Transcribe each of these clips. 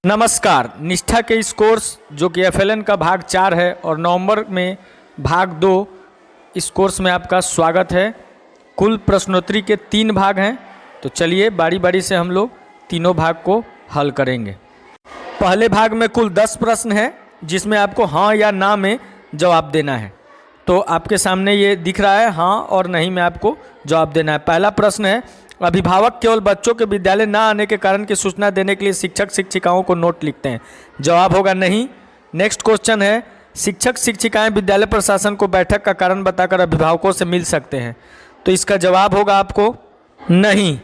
नमस्कार। निष्ठा के इस कोर्स जो कि एफएलएन का भाग 4 है और नवंबर में भाग 2, इस कोर्स में आपका स्वागत है। कुल प्रश्नोत्तरी के 3 भाग हैं, तो चलिए बारी बारी से हम लोग तीनों भाग को हल करेंगे। पहले भाग में कुल 10 प्रश्न हैं जिसमें आपको हाँ या ना में जवाब देना है। तो आपके सामने ये दिख रहा है, हाँ और नहीं में आपको जवाब देना है। पहला प्रश्न है, अभिभावक केवल बच्चों के विद्यालय न आने के कारण की सूचना देने के लिए शिक्षक शिक्षिकाओं को नोट लिखते हैं। जवाब होगा नहीं। नेक्स्ट क्वेश्चन है, शिक्षक शिक्षिकाएं विद्यालय प्रशासन को बैठक का कारण बताकर अभिभावकों से मिल सकते हैं। तो इसका जवाब होगा आपको नहीं।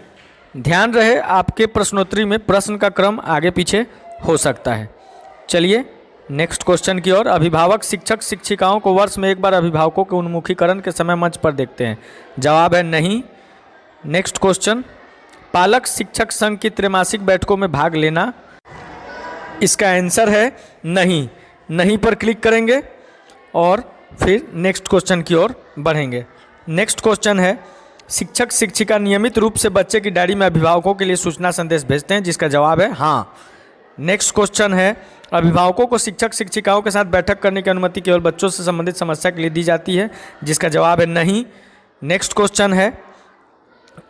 ध्यान रहे आपके प्रश्नोत्तरी में प्रश्न का क्रम आगे पीछे हो सकता है। चलिए नेक्स्ट क्वेश्चन की ओर। अभिभावक शिक्षक शिक्षिकाओं को वर्ष में एक बार अभिभावकों के उन्मुखीकरण के समय मंच पर देखते हैं। जवाब है नहीं। नेक्स्ट क्वेश्चन, पालक शिक्षक संघ की त्रैमासिक बैठकों में भाग लेना। इसका आंसर है नहीं। नहीं पर क्लिक करेंगे और फिर नेक्स्ट क्वेश्चन की ओर बढ़ेंगे। नेक्स्ट क्वेश्चन है, शिक्षक शिक्षिका नियमित रूप से बच्चे की डायरी में अभिभावकों के लिए सूचना संदेश भेजते हैं। जिसका जवाब है हाँ। नेक्स्ट क्वेश्चन है, अभिभावकों को शिक्षक शिक्षिकाओं के साथ बैठक करने की अनुमति केवल बच्चों से संबंधित समस्या के लिए दी जाती है। जिसका जवाब है नहीं। नेक्स्ट क्वेश्चन है,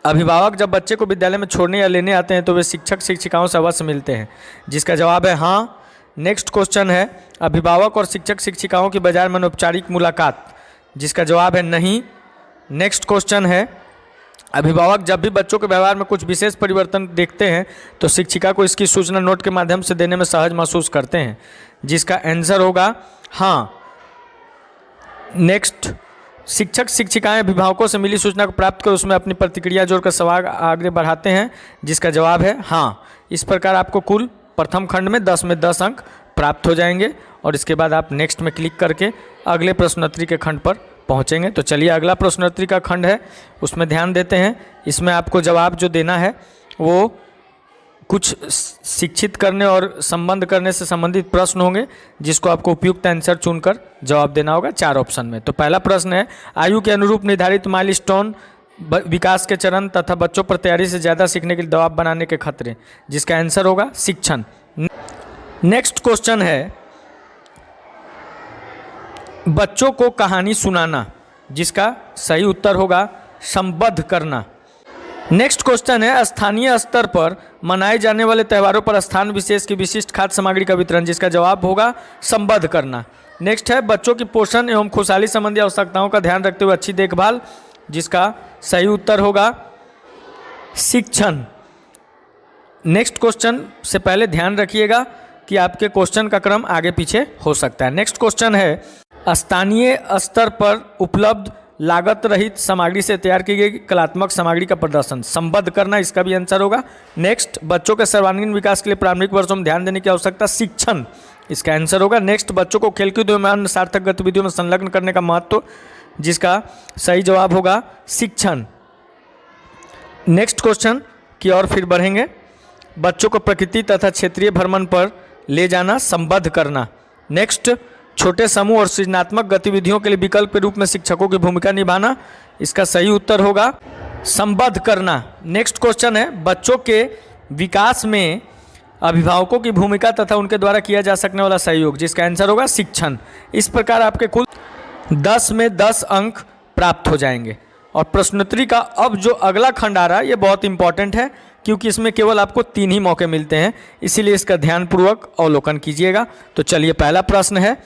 अभिभावक जब बच्चे को विद्यालय में छोड़ने या लेने आते हैं तो वे शिक्षक शिक्षिकाओं से अवश्य मिलते हैं। जिसका जवाब है हाँ। नेक्स्ट क्वेश्चन है, अभिभावक और शिक्षक शिक्षिकाओं की बाजार में अनौपचारिक मुलाकात। जिसका जवाब है नहीं। नेक्स्ट क्वेश्चन है, अभिभावक जब भी बच्चों के व्यवहार में कुछ विशेष परिवर्तन देखते हैं तो शिक्षिका को इसकी सूचना नोट के माध्यम से देने में सहज महसूस करते हैं। जिसका आंसर होगा हाँ। नेक्स्ट, शिक्षक शिक्षिकाएं अभिभावकों से मिली सूचना को प्राप्त कर उसमें अपनी प्रतिक्रिया जोड़कर सवाल आगे बढ़ाते हैं। जिसका जवाब है हाँ। इस प्रकार आपको कुल प्रथम खंड में 10 अंक प्राप्त हो जाएंगे और इसके बाद आप नेक्स्ट में क्लिक करके अगले प्रश्नोत्तरी के खंड पर पहुंचेंगे। तो चलिए अगला प्रश्नोत्तरी का खंड है, उसमें ध्यान देते हैं। इसमें आपको जवाब जो देना है वो कुछ शिक्षित करने और संबंध करने से संबंधित प्रश्न होंगे जिसको आपको उपयुक्त आंसर चुनकर जवाब देना होगा 4 ऑप्शन में। तो पहला प्रश्न है, आयु के अनुरूप निर्धारित माइलस्टोन विकास के चरण तथा बच्चों पर तैयारी से ज़्यादा सीखने के लिए दबाव बनाने के खतरे। जिसका आंसर होगा शिक्षण। नेक्स्ट क्वेश्चन है, बच्चों को कहानी सुनाना। जिसका सही उत्तर होगा संबद्ध करना। नेक्स्ट क्वेश्चन है, स्थानीय स्तर पर मनाए जाने वाले त्योहारों पर स्थान विशेष की विशिष्ट खाद्य सामग्री का वितरण। जिसका जवाब होगा संबद्ध करना। नेक्स्ट है, बच्चों की पोषण एवं खुशहाली संबंधी आवश्यकताओं का ध्यान रखते हुए अच्छी देखभाल। जिसका सही उत्तर होगा शिक्षण। नेक्स्ट क्वेश्चन से पहले ध्यान रखिएगा कि आपके क्वेश्चन का क्रम आगे पीछे हो सकता है। नेक्स्ट क्वेश्चन है, स्थानीय स्तर पर उपलब्ध लागत रहित सामग्री से तैयार की गई कलात्मक सामग्री का प्रदर्शन। संबद्ध करना, इसका भी आंसर होगा। नेक्स्ट, बच्चों के सर्वांगीण विकास के लिए प्रारंभिक वर्षों में ध्यान देने की आवश्यकता। शिक्षण, इसका आंसर होगा। नेक्स्ट, बच्चों को खेलकूद एवं अन्य सार्थक गतिविधियों में संलग्न करने का महत्व। जिसका सही जवाब होगा शिक्षण। नेक्स्ट क्वेश्चन की ओर फिर बढ़ेंगे, बच्चों को प्रकृति तथा क्षेत्रीय भ्रमण पर ले जाना। संबद्ध करना। नेक्स्ट, छोटे समूह और सृजनात्मक गतिविधियों के लिए विकल्प के रूप में शिक्षकों की भूमिका निभाना। इसका सही उत्तर होगा संबद्ध करना। नेक्स्ट क्वेश्चन है, बच्चों के विकास में अभिभावकों की भूमिका तथा उनके द्वारा किया जा सकने वाला सहयोग। जिसका आंसर होगा शिक्षण। इस प्रकार आपके कुल 10 में 10 अंक प्राप्त हो जाएंगे। और प्रश्नोत्तरी का अब जो अगला खंड आ रहा है ये बहुत इंपॉर्टेंट है क्योंकि इसमें केवल आपको 3 ही मौके मिलते हैं, इसीलिए इसका ध्यानपूर्वक अवलोकन कीजिएगा। तो चलिए पहला प्रश्न है,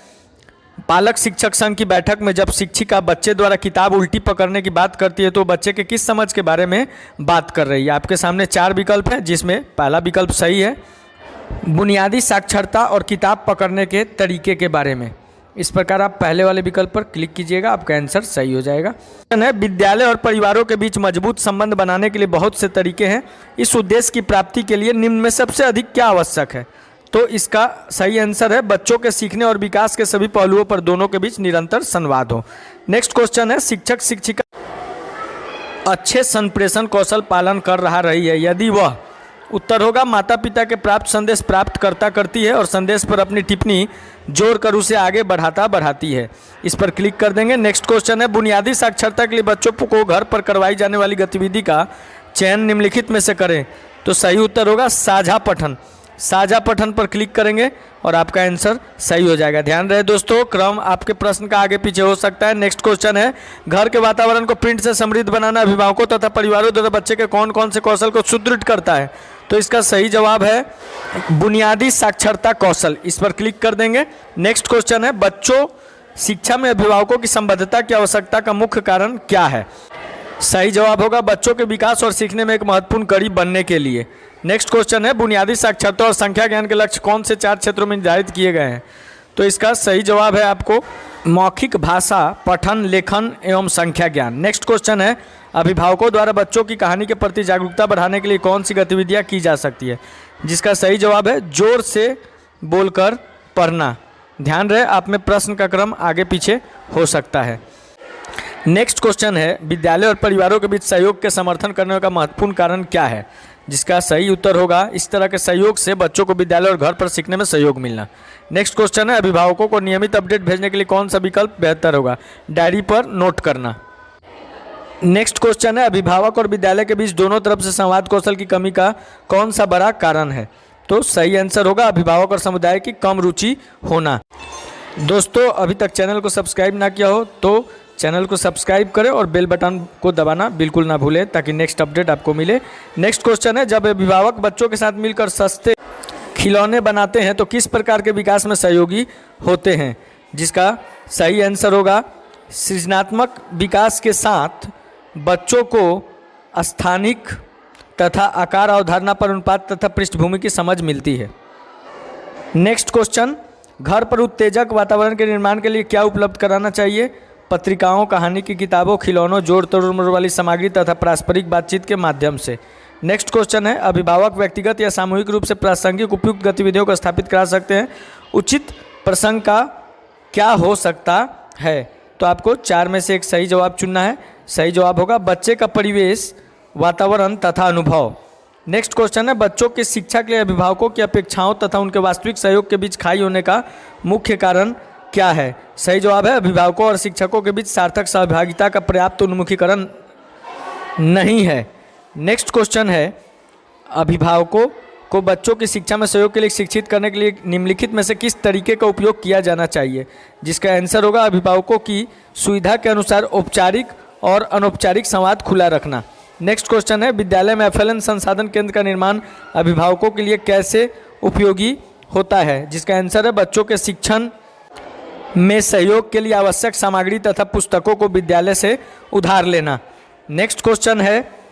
पालक शिक्षक संघ की बैठक में जब शिक्षिका बच्चे द्वारा किताब उल्टी पकड़ने की बात करती है तो बच्चे के किस समझ के बारे में बात कर रही है। आपके सामने 4 विकल्प हैं जिसमें पहला विकल्प सही है, बुनियादी साक्षरता और किताब पकड़ने के तरीके के बारे में। इस प्रकार आप पहले वाले विकल्प पर क्लिक कीजिएगा, आपका आंसर सही हो जाएगा। विद्यालय और परिवारों के बीच मजबूत संबंध बनाने के लिए बहुत से तरीके हैं। इस उद्देश्य की प्राप्ति के लिए निम्न में सबसे अधिक क्या आवश्यक है। तो इसका सही आंसर है बच्चों के सीखने और विकास के सभी पहलुओं पर दोनों के बीच निरंतर संवाद हो। नेक्स्ट क्वेश्चन है, शिक्षक शिक्षिका अच्छे संप्रेषण कौशल पालन कर रही है यदि वह। उत्तर होगा माता पिता के प्राप्त संदेश प्राप्त करती है और संदेश पर अपनी टिप्पणी जोड़कर उसे आगे बढ़ाती है। इस पर क्लिक कर देंगे। नेक्स्ट क्वेश्चन है, बुनियादी साक्षरता के लिए बच्चों को घर पर करवाई जाने वाली गतिविधि का चयन निम्नलिखित में से करें। तो सही उत्तर होगा साझा पठन। साझा पठन पर क्लिक करेंगे और आपका आंसर सही हो जाएगा। ध्यान रहे दोस्तों, क्रम आपके प्रश्न का आगे पीछे हो सकता है। नेक्स्ट क्वेश्चन है, घर के वातावरण को प्रिंट से समृद्ध बनाना अभिभावकों तथा परिवारों द्वारा बच्चे के कौन कौन से कौशल को सुदृढ़ करता है? तो इसका सही जवाब है बुनियादी साक्षरता कौशल। इस पर क्लिक कर देंगे। नेक्स्ट क्वेश्चन है, बच्चों शिक्षा में अभिभावकों की संबद्धता की आवश्यकता का मुख्य कारण क्या है? सही जवाब होगा बच्चों के विकास और सीखने में एक महत्वपूर्ण कड़ी बनने के लिए। नेक्स्ट क्वेश्चन है, बुनियादी साक्षरता और संख्या ज्ञान के लक्ष्य कौन से 4 क्षेत्रों में निर्धारित किए गए हैं? तो इसका सही जवाब है आपको मौखिक भाषा, पठन, लेखन एवं संख्या ज्ञान। नेक्स्ट क्वेश्चन है, अभिभावकों द्वारा बच्चों की कहानी के प्रति जागरूकता बढ़ाने के लिए कौन सी गतिविधियां की जा सकती है? जिसका सही जवाब है जोर से बोलकर पढ़ना। ध्यान रहे, आप में प्रश्न का क्रम आगे पीछे हो सकता है। नेक्स्ट क्वेश्चन है, विद्यालय और परिवारों के बीच सहयोग के समर्थन करने का महत्वपूर्ण कारण क्या है? जिसका सही उत्तर होगा इस तरह के सहयोग से बच्चों को विद्यालय और घर पर सीखने में सहयोग मिलना। नेक्स्ट क्वेश्चन है, अभिभावकों को नियमित अपडेट भेजने के लिए कौन सा विकल्प बेहतर होगा? डायरी पर नोट करना। नेक्स्ट क्वेश्चन है, अभिभावक और विद्यालय के बीच दोनों तरफ से संवाद कौशल की कमी का कौन सा बड़ा कारण है? तो सही आंसर होगा अभिभावक और समुदाय की कम रुचि होना। दोस्तों, अभी तक चैनल को सब्सक्राइब ना किया हो तो चैनल को सब्सक्राइब करें और बेल बटन को दबाना बिल्कुल ना भूलें ताकि नेक्स्ट अपडेट आपको मिले। नेक्स्ट क्वेश्चन है, जब अभिभावक बच्चों के साथ मिलकर सस्ते खिलौने बनाते हैं तो किस प्रकार के विकास में सहयोगी होते हैं? जिसका सही आंसर होगा सृजनात्मक विकास के साथ बच्चों को स्थानिक तथा आकार अवधारणा पर अनुपात तथा पृष्ठभूमि की समझ मिलती है। नेक्स्ट क्वेश्चन, घर पर उत्तेजक वातावरण के निर्माण के लिए क्या उपलब्ध कराना चाहिए? पत्रिकाओं, कहानी की किताबों, खिलौनों, जोड़ तोड़ वाली सामग्री तथा पारस्परिक बातचीत के माध्यम से। नेक्स्ट क्वेश्चन है, अभिभावक व्यक्तिगत या सामूहिक रूप से प्रासंगिक उपयुक्त गतिविधियों को स्थापित करा सकते हैं। उचित प्रसंग का क्या हो सकता है? तो आपको 4 में से एक सही जवाब चुनना है। सही जवाब होगा बच्चे का परिवेश, वातावरण तथा अनुभव। नेक्स्ट क्वेश्चन है, बच्चों की शिक्षा के लिए अभिभावकों की अपेक्षाओं तथा उनके वास्तविक सहयोग के बीच खाई होने का मुख्य कारण क्या है? सही जवाब है अभिभावकों और शिक्षकों के बीच सार्थक सहभागिता का पर्याप्त उन्मुखीकरण नहीं है। नेक्स्ट क्वेश्चन है, अभिभावकों को बच्चों की शिक्षा में सहयोग के लिए शिक्षित करने के लिए निम्नलिखित में से किस तरीके का उपयोग किया जाना चाहिए? जिसका आंसर होगा अभिभावकों की सुविधा के अनुसार औपचारिक और अनौपचारिक संवाद खुला रखना। नेक्स्ट क्वेश्चन है, विद्यालय में एफएलएन संसाधन केंद्र का निर्माण अभिभावकों के लिए कैसे उपयोगी होता है? जिसका आंसर है बच्चों के शिक्षण में सहयोग के लिए आवश्यक सामग्री तथा पुस्तकों को विद्यालय से उधार लेना। नेक्स्ट क्वेश्चन है,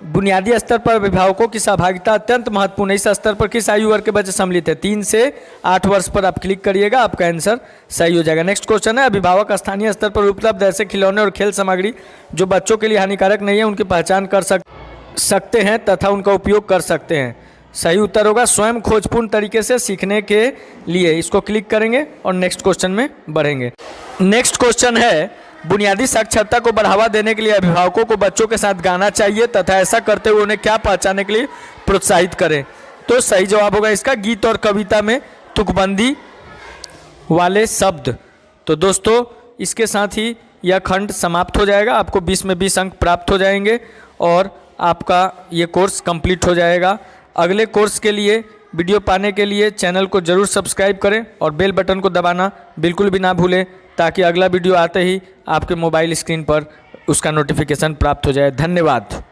बुनियादी स्तर पर अभिभावकों की सहभागिता अत्यंत महत्वपूर्ण है। इस स्तर पर किस आयु वर्ग के बच्चे सम्मिलित है? 3 से 8 वर्ष पर आप क्लिक करिएगा, आपका आंसर सही हो जाएगा। नेक्स्ट क्वेश्चन है, अभिभावक स्थानीय स्तर पर उपलब्ध ऐसे खिलौने और खेल सामग्री जो बच्चों के लिए हानिकारक नहीं है उनकी पहचान कर सकते हैं तथा उनका उपयोग कर सकते हैं। सही उत्तर होगा स्वयं खोजपूर्ण तरीके से सीखने के लिए। इसको क्लिक करेंगे और नेक्स्ट क्वेश्चन में बढ़ेंगे। नेक्स्ट क्वेश्चन है, बुनियादी साक्षरता को बढ़ावा देने के लिए अभिभावकों को बच्चों के साथ गाना चाहिए तथा ऐसा करते हुए उन्हें क्या पहचानने के लिए प्रोत्साहित करें? तो सही जवाब होगा इसका गीत और कविता में तुकबंदी वाले शब्द। तो दोस्तों, इसके साथ ही यह खंड समाप्त हो जाएगा। आपको 20 में 20 अंक प्राप्त हो जाएंगे और आपका ये कोर्स कंप्लीट हो जाएगा। अगले कोर्स के लिए वीडियो पाने के लिए चैनल को ज़रूर सब्सक्राइब करें और बेल बटन को दबाना बिल्कुल भी ना भूलें ताकि अगला वीडियो आते ही आपके मोबाइल स्क्रीन पर उसका नोटिफिकेशन प्राप्त हो जाए। धन्यवाद।